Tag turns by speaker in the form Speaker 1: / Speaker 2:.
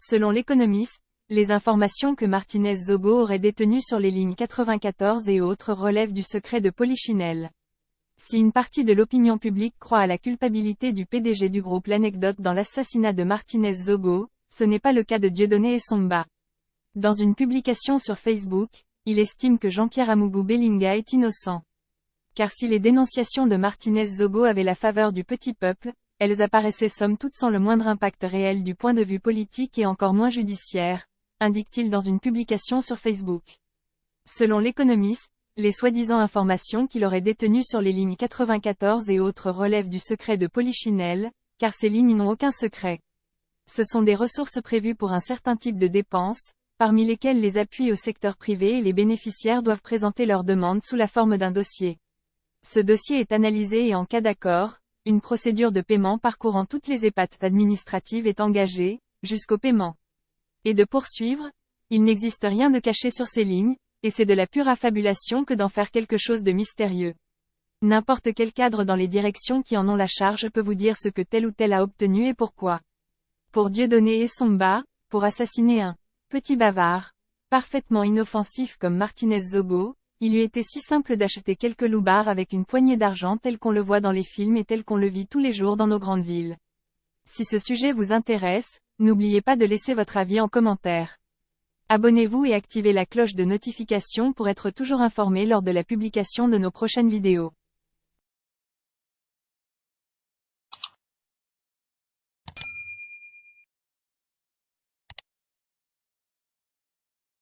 Speaker 1: Selon l'Économiste, les informations que Martinez-Zogo aurait détenues sur les lignes 94 et autres relèvent du secret de Polichinelle. Si une partie de l'opinion publique croit à la culpabilité du PDG du groupe L'Anecdote dans l'assassinat de Martinez-Zogo, ce n'est pas le cas de Dieudonné Essomba. Dans une publication sur Facebook, il estime que Jean-Pierre Amougou Bellinga est innocent. Car si les dénonciations de Martinez-Zogo avaient la faveur du petit peuple, elles apparaissaient somme toute sans le moindre impact réel du point de vue politique et encore moins judiciaire, indique-t-il dans une publication sur Facebook. Selon l'Économiste, les soi-disant informations qu'il aurait détenues sur les lignes 94 et autres relèvent du secret de Polichinelle, car ces lignes n'ont aucun secret. Ce sont des ressources prévues pour un certain type de dépenses, parmi lesquelles les appuis au secteur privé et les bénéficiaires doivent présenter leur demande sous la forme d'un dossier. Ce dossier est analysé et en cas d'accord, une procédure de paiement parcourant toutes les étapes administratives est engagée, jusqu'au paiement. Et de poursuivre, il n'existe rien de caché sur ces lignes, et c'est de la pure affabulation que d'en faire quelque chose de mystérieux. N'importe quel cadre dans les directions qui en ont la charge peut vous dire ce que tel ou tel a obtenu et pourquoi. Pour Dieudonné Essomba, pour assassiner un petit bavard, parfaitement inoffensif comme Martinez-Zogo, il lui était si simple d'acheter quelques loubards avec une poignée d'argent tel qu'on le voit dans les films et tel qu'on le vit tous les jours dans nos grandes villes. Si ce sujet vous intéresse, n'oubliez pas de laisser votre avis en commentaire. Abonnez-vous et activez la cloche de notification pour être toujours informé lors de la publication de nos prochaines vidéos.